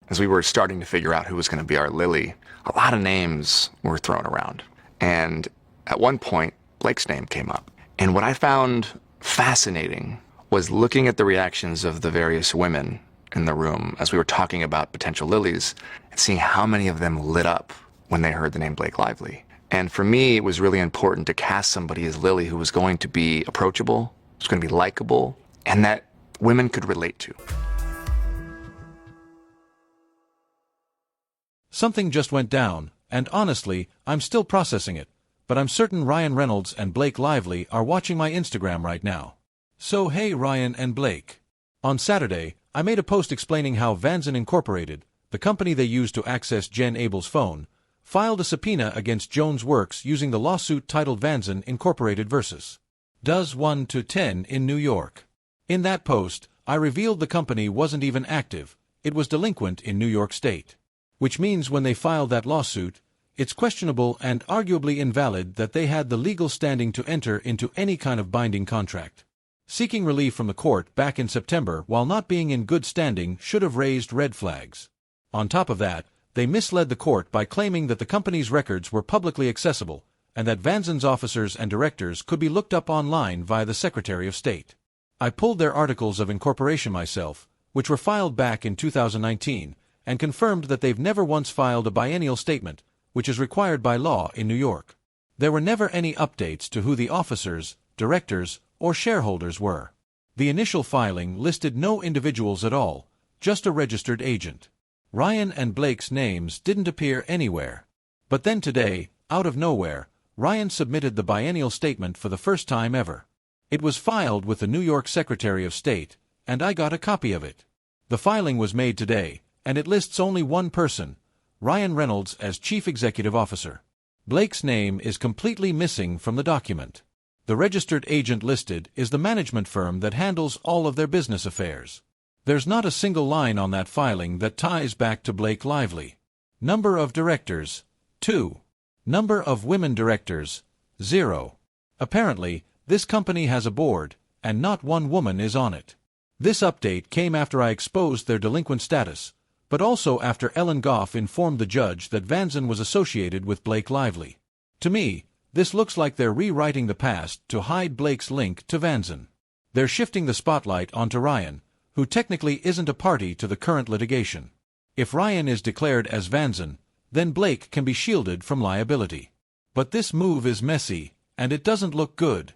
as we were starting to figure out who was going to be our Lily, a lot of names were thrown around. And at one point, Blake's name came up. And what I found fascinating was looking at the reactions of the various women in the room as we were talking about potential Lilies and seeing how many of them lit up when they heard the name Blake Lively. And for me, it was really important to cast somebody as Lily who was going to be approachable, was going to be likable, and that women could relate to. Something just went down, and honestly, I'm still processing it, but I'm certain Ryan Reynolds and Blake Lively are watching my Instagram right now. So hey Ryan and Blake. On Saturday, I made a post explaining how Vanzen Incorporated, the company they used to access Jen Abel's phone, filed a subpoena against Jones Works using the lawsuit titled Vanzen Incorporated vs. Does 1 to 10 in New York. In that post, I revealed the company wasn't even active, it was delinquent in New York State. Which means when they filed that lawsuit, it's questionable and arguably invalid that they had the legal standing to enter into any kind of binding contract. Seeking relief from the court back in September while not being in good standing should have raised red flags. On top of that, they misled the court by claiming that the company's records were publicly accessible, and that Vanzen's officers and directors could be looked up online via the Secretary of State. I pulled their articles of incorporation myself, which were filed back in 2019, and confirmed that they've never once filed a biennial statement, which is required by law in New York. There were never any updates to who the officers, directors, or shareholders were. The initial filing listed no individuals at all, just a registered agent. Ryan and Blake's names didn't appear anywhere. But then today, out of nowhere, Ryan submitted the biennial statement for the first time ever. It was filed with the New York Secretary of State, and I got a copy of it. The filing was made today, and it lists only one person, Ryan Reynolds, as Chief Executive Officer. Blake's name is completely missing from the document. The registered agent listed is the management firm that handles all of their business affairs. There's not a single line on that filing that ties back to Blake Lively. Number of directors, 2. Number of women directors, 0. Apparently, this company has a board, and not one woman is on it. This update came after I exposed their delinquent status, but also after Ellen Goff informed the judge that Vanzen was associated with Blake Lively. To me, this looks like they're rewriting the past to hide Blake's link to Vanzen. They're shifting the spotlight onto Ryan, who technically isn't a party to the current litigation. If Ryan is declared as Vanzen, then Blake can be shielded from liability. But this move is messy, and it doesn't look good.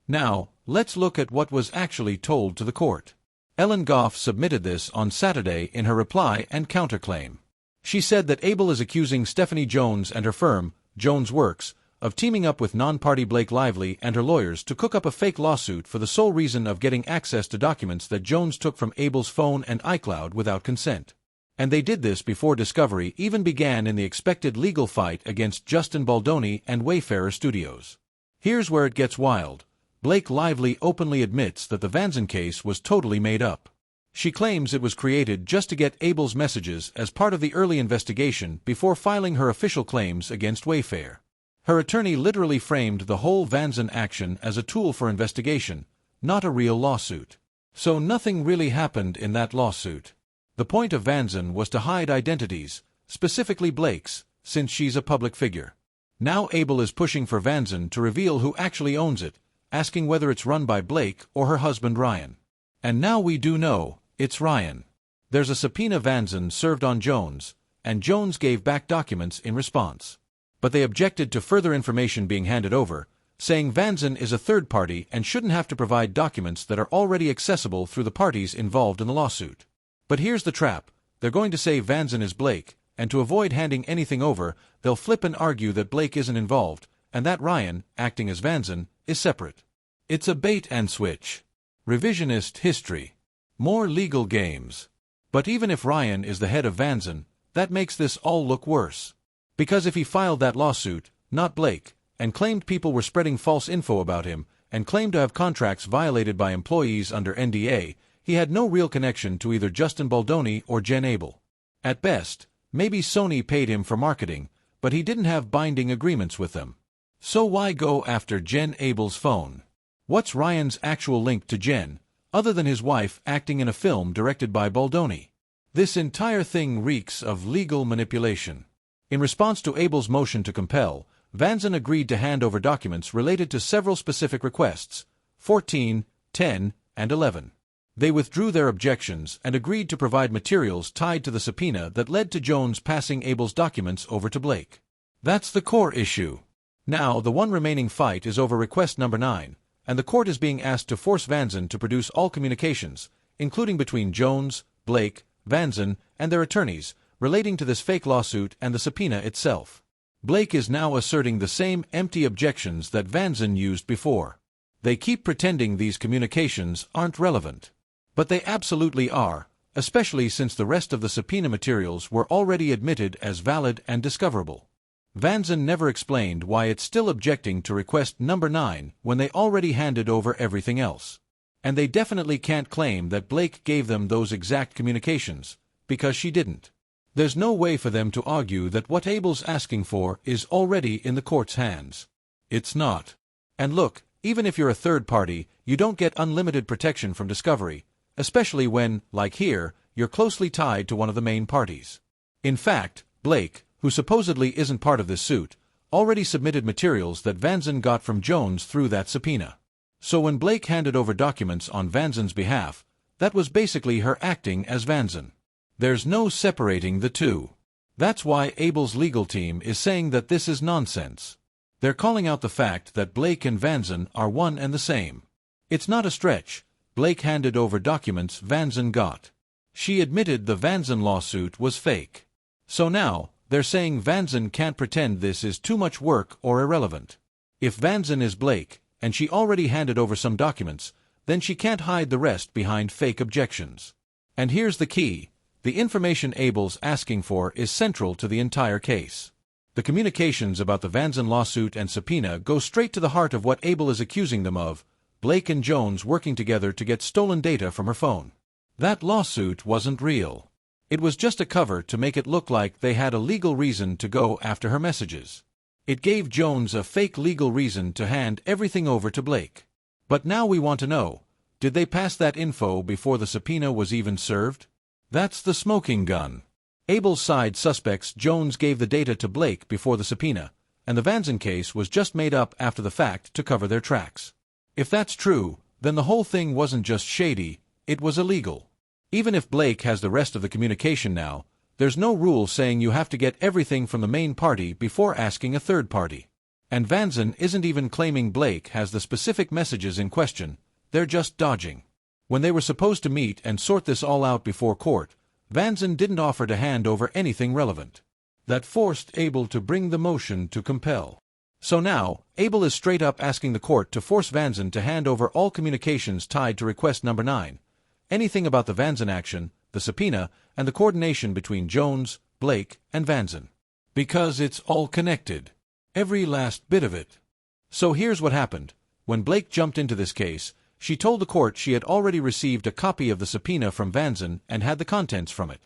Now, let's look at what was actually told to the court. Ellen Goff submitted this on Saturday in her reply and counterclaim. She said that Abel is accusing Stephanie Jones and her firm, Jones Works, of teaming up with non-party Blake Lively and her lawyers to cook up a fake lawsuit for the sole reason of getting access to documents that Jones took from Abel's phone and iCloud without consent. And they did this before discovery even began in the expected legal fight against Justin Baldoni and Wayfarer Studios. Here's where it gets wild. Blake Lively openly admits that the Vanzen case was totally made up. She claims it was created just to get Abel's messages as part of the early investigation before filing her official claims against Wayfarer. Her attorney literally framed the whole Vanzen action as a tool for investigation, not a real lawsuit. So nothing really happened in that lawsuit. The point of Vanzen was to hide identities, specifically Blake's, since she's a public figure. Now Abel is pushing for Vanzen to reveal who actually owns it, asking whether it's run by Blake or her husband Ryan. And now we do know, it's Ryan. There's a subpoena Vanzen served on Jones, and Jones gave back documents in response. But they objected to further information being handed over, saying Vanzen is a third party and shouldn't have to provide documents that are already accessible through the parties involved in the lawsuit. But here's the trap. They're going to say Vanzen is Blake, and to avoid handing anything over, they'll flip and argue that Blake isn't involved, and that Ryan, acting as Vanzen, is separate. It's a bait and switch. Revisionist history. More legal games. But even if Ryan is the head of Vanzen, that makes this all look worse. Because if he filed that lawsuit, not Blake, and claimed people were spreading false info about him, and claimed to have contracts violated by employees under NDA, he had no real connection to either Justin Baldoni or Jen Abel. At best, maybe Sony paid him for marketing, but he didn't have binding agreements with them. So why go after Jen Abel's phone? What's Ryan's actual link to Jen, other than his wife acting in a film directed by Baldoni? This entire thing reeks of legal manipulation. In response to Abel's motion to compel, Vanzen agreed to hand over documents related to several specific requests, 14, 10, and 11. They withdrew their objections and agreed to provide materials tied to the subpoena that led to Jones passing Abel's documents over to Blake. That's the core issue. Now, the one remaining fight is over request number 9, and the court is being asked to force Vanzen to produce all communications, including between Jones, Blake, Vanzen, and their attorneys, relating to this fake lawsuit and the subpoena itself. Blake is now asserting the same empty objections that Vanzen used before. They keep pretending these communications aren't relevant. But they absolutely are, especially since the rest of the subpoena materials were already admitted as valid and discoverable. Vanzen never explained why it's still objecting to request number 9 when they already handed over everything else. And they definitely can't claim that Blake gave them those exact communications, because she didn't. There's no way for them to argue that what Abel's asking for is already in the court's hands. It's not. And look, even if you're a third party, you don't get unlimited protection from discovery, especially when, like here, you're closely tied to one of the main parties. In fact, Blake, who supposedly isn't part of this suit, already submitted materials that Vanzen got from Jones through that subpoena. So when Blake handed over documents on Vanzen's behalf, that was basically her acting as Vanzen. There's no separating the two. That's why Abel's legal team is saying that this is nonsense. They're calling out the fact that Blake and Vanzen are one and the same. It's not a stretch. Blake handed over documents Vanzen got. She admitted the Vanzen lawsuit was fake. So now, they're saying Vanzen can't pretend this is too much work or irrelevant. If Vanzen is Blake, and she already handed over some documents, then she can't hide the rest behind fake objections. And here's the key. The information Abel's asking for is central to the entire case. The communications about the Vanzen lawsuit and subpoena go straight to the heart of what Abel is accusing them of, Blake and Jones working together to get stolen data from her phone. That lawsuit wasn't real. It was just a cover to make it look like they had a legal reason to go after her messages. It gave Jones a fake legal reason to hand everything over to Blake. But now we want to know, did they pass that info before the subpoena was even served? That's the smoking gun. Abel's side suspects Jones gave the data to Blake before the subpoena, and the Vanzen case was just made up after the fact to cover their tracks. If that's true, then the whole thing wasn't just shady, it was illegal. Even if Blake has the rest of the communication now, there's no rule saying you have to get everything from the main party before asking a third party. And Vanzen isn't even claiming Blake has the specific messages in question, they're just dodging. When they were supposed to meet and sort this all out before court, Vanzen didn't offer to hand over anything relevant. That forced Abel to bring the motion to compel. So now, Abel is straight up asking the court to force Vanzen to hand over all communications tied to request number 9. Anything about the Vanzen action, the subpoena, and the coordination between Jones, Blake, and Vanzen. Because it's all connected. Every last bit of it. So here's what happened. When Blake jumped into this case, she told the court she had already received a copy of the subpoena from Vanzen and had the contents from it.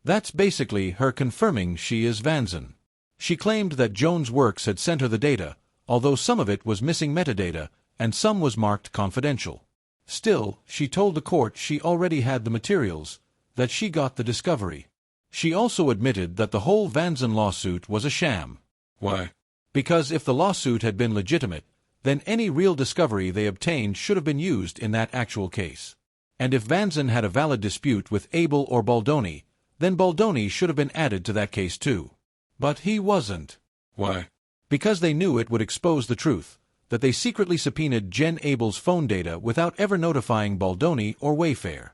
That's basically her confirming she is Vanzen. She claimed that Jones Works had sent her the data, although some of it was missing metadata, and some was marked confidential. Still, she told the court she already had the materials, that she got the discovery. She also admitted that the whole Vanzen lawsuit was a sham. Why? Because if the lawsuit had been legitimate, then any real discovery they obtained should have been used in that actual case. And if Vanzen had a valid dispute with Abel or Baldoni, then Baldoni should have been added to that case too. But he wasn't. Why? Because they knew it would expose the truth, that they secretly subpoenaed Jen Abel's phone data without ever notifying Baldoni or Wayfair.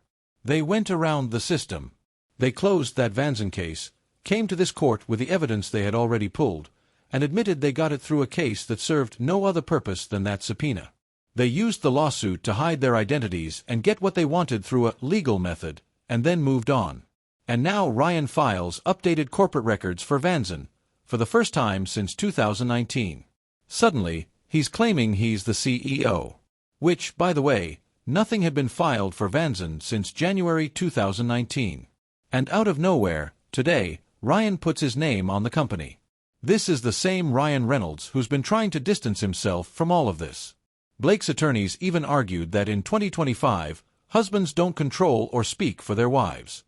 They went around the system. They closed that Vanzen case, came to this court with the evidence they had already pulled, and admitted they got it through a case that served no other purpose than that subpoena. They used the lawsuit to hide their identities and get what they wanted through a legal method, and then moved on. And now Ryan files updated corporate records for Vanzen, for the first time since 2019. Suddenly, he's claiming he's the CEO. Which, by the way, nothing had been filed for Vanzen since January 2019. And out of nowhere, today, Ryan puts his name on the company. This is the same Ryan Reynolds who's been trying to distance himself from all of this. Blake's attorneys even argued that in 2025, husbands don't control or speak for their wives.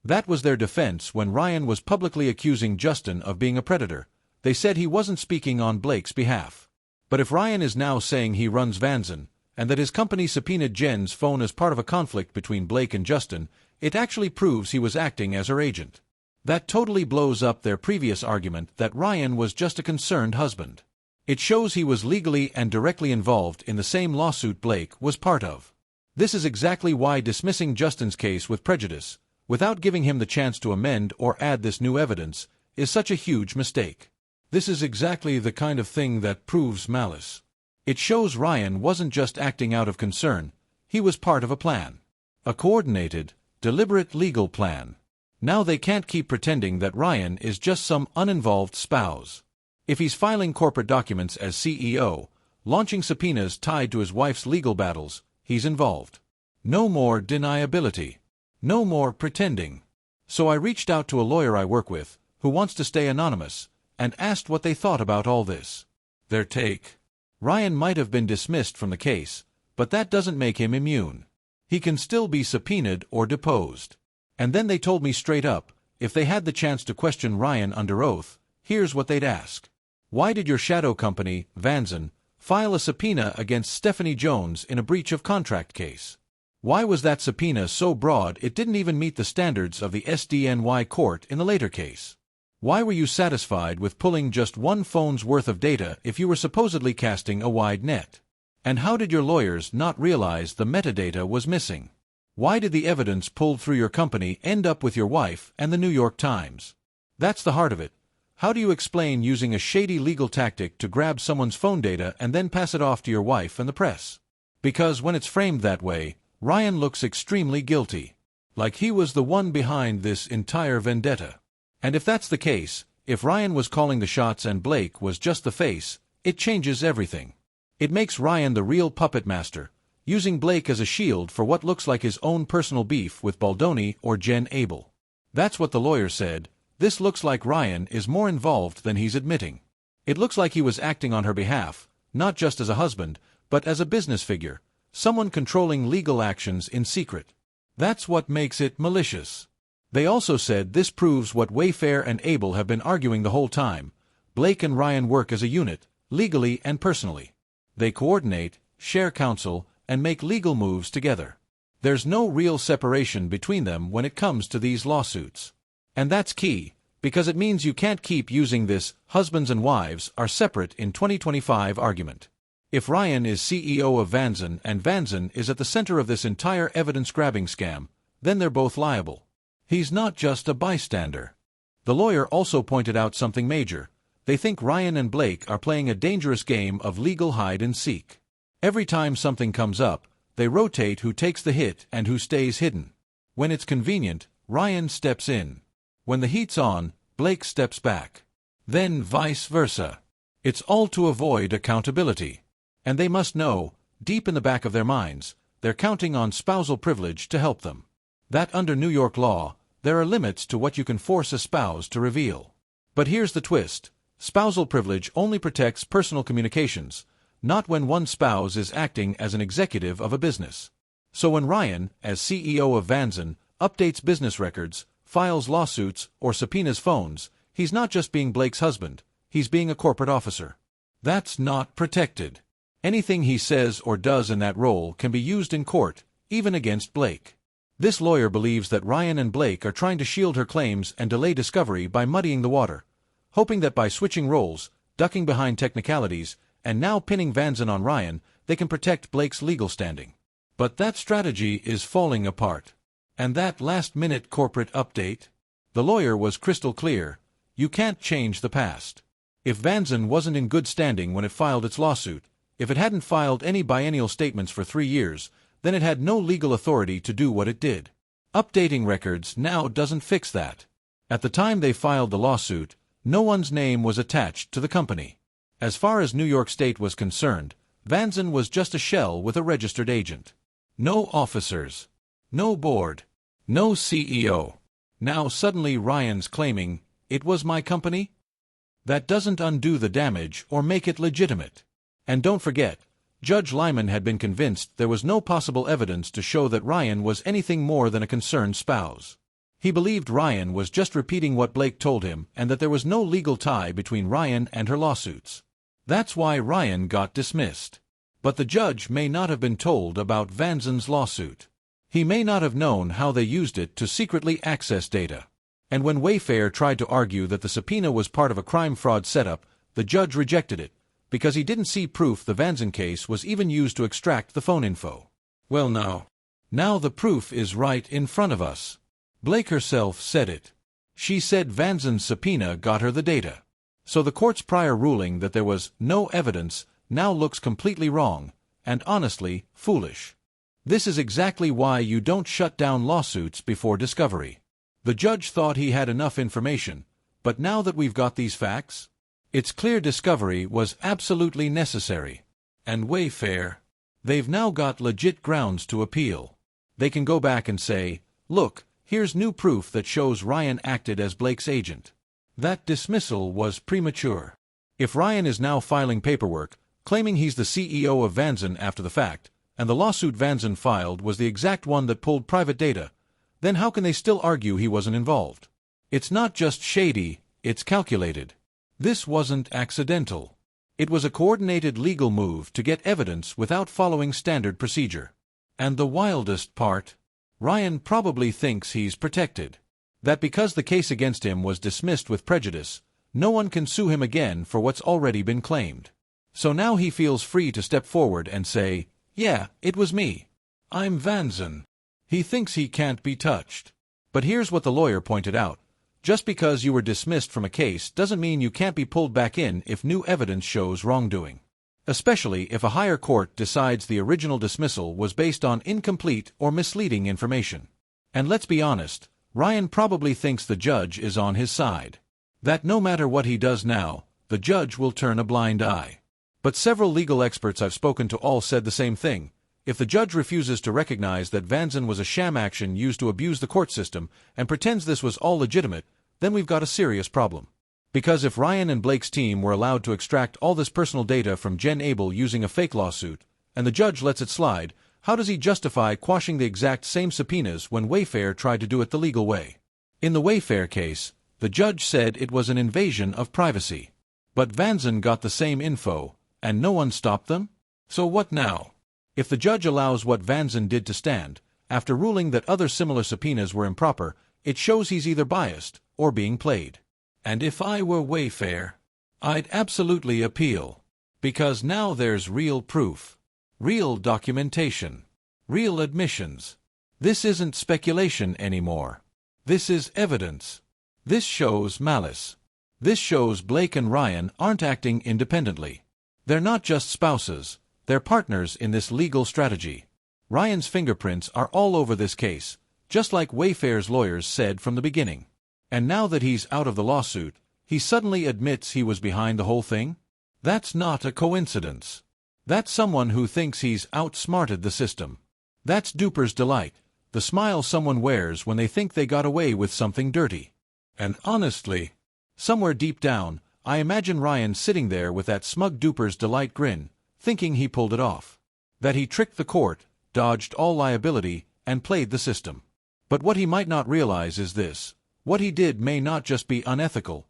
That was their defense when Ryan was publicly accusing Justin of being a predator. They said he wasn't speaking on Blake's behalf. But if Ryan is now saying he runs Vanson, and that his company subpoenaed Jen's phone as part of a conflict between Blake and Justin, it actually proves he was acting as her agent. That totally blows up their previous argument that Ryan was just a concerned husband. It shows he was legally and directly involved in the same lawsuit Blake was part of. This is exactly why dismissing Justin's case with prejudice, without giving him the chance to amend or add this new evidence, is such a huge mistake. This is exactly the kind of thing that proves malice. It shows Ryan wasn't just acting out of concern, he was part of a plan. A coordinated, deliberate legal plan. Now they can't keep pretending that Ryan is just some uninvolved spouse. If he's filing corporate documents as CEO, launching subpoenas tied to his wife's legal battles, he's involved. No more deniability. No more pretending. So I reached out to a lawyer I work with, who wants to stay anonymous, and asked what they thought about all this. Their take. Ryan might have been dismissed from the case, but that doesn't make him immune. He can still be subpoenaed or deposed. And then they told me straight up, if they had the chance to question Ryan under oath, here's what they'd ask. Why did your shadow company, Vanson, file a subpoena against Stephanie Jones in a breach of contract case? Why was that subpoena so broad it didn't even meet the standards of the SDNY court in the later case? Why were you satisfied with pulling just one phone's worth of data if you were supposedly casting a wide net? And how did your lawyers not realize the metadata was missing? Why did the evidence pulled through your company end up with your wife and the New York Times? That's the heart of it. How do you explain using a shady legal tactic to grab someone's phone data and then pass it off to your wife and the press? Because when it's framed that way, Ryan looks extremely guilty. Like he was the one behind this entire vendetta. And if that's the case, if Ryan was calling the shots and Blake was just the face, it changes everything. It makes Ryan the real puppet master, using Blake as a shield for what looks like his own personal beef with Baldoni or Jen Abel. That's what the lawyer said. This looks like Ryan is more involved than he's admitting. It looks like he was acting on her behalf, not just as a husband, but as a business figure, someone controlling legal actions in secret. That's what makes it malicious. They also said this proves what Wayfair and Abel have been arguing the whole time. Blake and Ryan work as a unit, legally and personally. They coordinate, share counsel, and make legal moves together. There's no real separation between them when it comes to these lawsuits. And that's key, because it means you can't keep using this husbands and wives are separate in 2025 argument. If Ryan is CEO of Vanson and Vanson is at the center of this entire evidence-grabbing scam, then they're both liable. He's not just a bystander. The lawyer also pointed out something major. They think Ryan and Blake are playing a dangerous game of legal hide-and-seek. Every time something comes up, they rotate who takes the hit and who stays hidden. When it's convenient, Ryan steps in. When the heat's on, Blake steps back. Then vice versa. It's all to avoid accountability. And they must know, deep in the back of their minds, they're counting on spousal privilege to help them. That under New York law, there are limits to what you can force a spouse to reveal. But here's the twist. Spousal privilege only protects personal communications, not when one spouse is acting as an executive of a business. So when Ryan, as CEO of Vanson, updates business records, files lawsuits, or subpoenas phones, he's not just being Blake's husband, he's being a corporate officer. That's not protected. Anything he says or does in that role can be used in court, even against Blake. This lawyer believes that Ryan and Blake are trying to shield her claims and delay discovery by muddying the water, hoping that by switching roles, ducking behind technicalities, and now pinning Vanson on Ryan, they can protect Blake's legal standing. But that strategy is falling apart. And that last-minute corporate update? The lawyer was crystal clear. You can't change the past. If Vanson wasn't in good standing when it filed its lawsuit, if it hadn't filed any biennial statements for 3 years, then it had no legal authority to do what it did. Updating records now doesn't fix that. At the time they filed the lawsuit, no one's name was attached to the company. As far as New York State was concerned, Vanson was just a shell with a registered agent. No officers. No board. No CEO. Now suddenly Ryan's claiming, "It was my company?" That doesn't undo the damage or make it legitimate. And don't forget, Judge Lyman had been convinced there was no possible evidence to show that Ryan was anything more than a concerned spouse. He believed Ryan was just repeating what Blake told him and that there was no legal tie between Ryan and her lawsuits. That's why Ryan got dismissed. But the judge may not have been told about Vanzon's lawsuit. He may not have known how they used it to secretly access data. And when Wayfair tried to argue that the subpoena was part of a crime fraud setup, the judge rejected it, because he didn't see proof the Vanzon case was even used to extract the phone info. Well now the proof is right in front of us. Blake herself said it. She said Vanzon's subpoena got her the data. So the court's prior ruling that there was no evidence now looks completely wrong, and honestly, foolish. This is exactly why you don't shut down lawsuits before discovery. The judge thought he had enough information, but now that we've got these facts, it's clear discovery was absolutely necessary. And Wayfair, they've now got legit grounds to appeal. They can go back and say, look, here's new proof that shows Ryan acted as Blake's agent. That dismissal was premature. If Ryan is now filing paperwork, claiming he's the CEO of Vanzon after the fact, and the lawsuit Vanzon filed was the exact one that pulled private data, then how can they still argue he wasn't involved? It's not just shady, it's calculated. This wasn't accidental. It was a coordinated legal move to get evidence without following standard procedure. And the wildest part, Ryan probably thinks he's protected. That because the case against him was dismissed with prejudice, no one can sue him again for what's already been claimed. So now he feels free to step forward and say, yeah, it was me. I'm Vanzon. He thinks he can't be touched. But here's what the lawyer pointed out. Just because you were dismissed from a case doesn't mean you can't be pulled back in if new evidence shows wrongdoing. Especially if a higher court decides the original dismissal was based on incomplete or misleading information. And let's be honest, Ryan probably thinks the judge is on his side. That no matter what he does now, the judge will turn a blind eye. But several legal experts I've spoken to all said the same thing. If the judge refuses to recognize that Vanzon was a sham action used to abuse the court system and pretends this was all legitimate, then we've got a serious problem. Because if Ryan and Blake's team were allowed to extract all this personal data from Jen Abel using a fake lawsuit, and the judge lets it slide, how does he justify quashing the exact same subpoenas when Wayfair tried to do it the legal way? In the Wayfair case, the judge said it was an invasion of privacy. But Vanzon got the same info, and no one stopped them? So what now? If the judge allows what Vanzon did to stand, after ruling that other similar subpoenas were improper, it shows he's either biased or being played. And if I were Wayfair, I'd absolutely appeal. Because now there's real proof, real documentation, real admissions. This isn't speculation anymore. This is evidence. This shows malice. This shows Blake and Ryan aren't acting independently. They're not just spouses, they're partners in this legal strategy. Ryan's fingerprints are all over this case, just like Wayfair's lawyers said from the beginning. And now that he's out of the lawsuit, he suddenly admits he was behind the whole thing? That's not a coincidence. That's someone who thinks he's outsmarted the system. That's duper's delight, the smile someone wears when they think they got away with something dirty. And honestly, somewhere deep down, I imagine Ryan sitting there with that smug duper's delight grin, thinking he pulled it off. That he tricked the court, dodged all liability, and played the system. But what he might not realize is this. What he did may not just be unethical.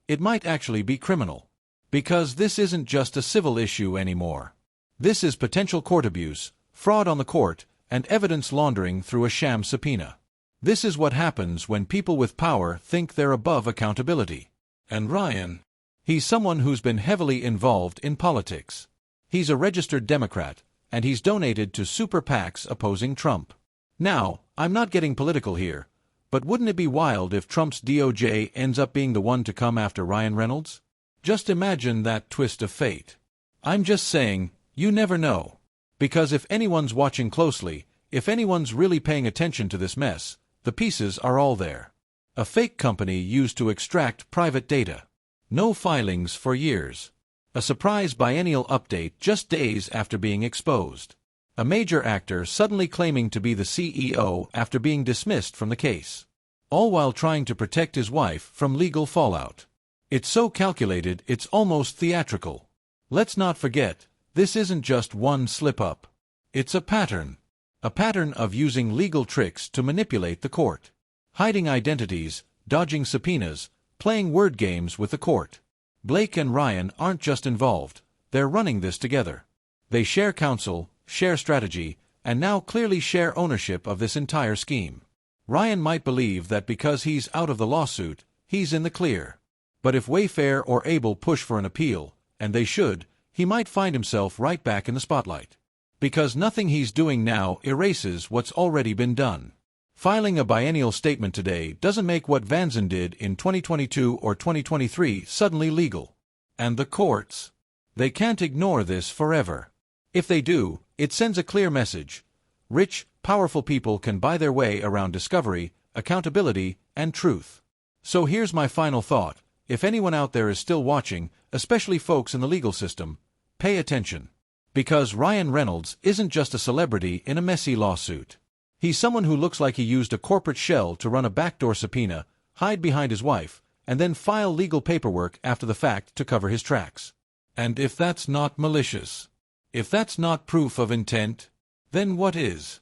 It might actually be criminal. Because this isn't just a civil issue anymore. This is potential court abuse, fraud on the court, and evidence laundering through a sham subpoena. This is what happens when people with power think they're above accountability. And Ryan, he's someone who's been heavily involved in politics. He's a registered Democrat, and he's donated to super PACs opposing Trump. Now, I'm not getting political here, but wouldn't it be wild if Trump's DOJ ends up being the one to come after Ryan Reynolds? Just imagine that twist of fate. I'm just saying, you never know. Because if anyone's watching closely, if anyone's really paying attention to this mess, the pieces are all there. A fake company used to extract private data. No filings for years. A surprise biennial update just days after being exposed. A major actor suddenly claiming to be the CEO after being dismissed from the case. All while trying to protect his wife from legal fallout. It's so calculated it's almost theatrical. Let's not forget, this isn't just one slip-up. It's a pattern. A pattern of using legal tricks to manipulate the court. hiding identities, dodging subpoenas, playing word games with the court. Blake and Ryan aren't just involved, they're running this together. They share counsel, share strategy, and now clearly share ownership of this entire scheme. Ryan might believe that because he's out of the lawsuit, he's in the clear. But if Wayfair or Abel push for an appeal, and they should, he might find himself right back in the spotlight. Because nothing he's doing now erases what's already been done. Filing a biennial statement today doesn't make what Vanzen did in 2022 or 2023 suddenly legal. And the courts? They can't ignore this forever. If they do, it sends a clear message. Rich, powerful people can buy their way around discovery, accountability, and truth. So here's my final thought. If anyone out there is still watching, especially folks in the legal system, pay attention. Because Ryan Reynolds isn't just a celebrity in a messy lawsuit. He's someone who looks like he used a corporate shell to run a backdoor subpoena, hide behind his wife, and then file legal paperwork after the fact to cover his tracks. And if that's not malicious, if that's not proof of intent, then what is?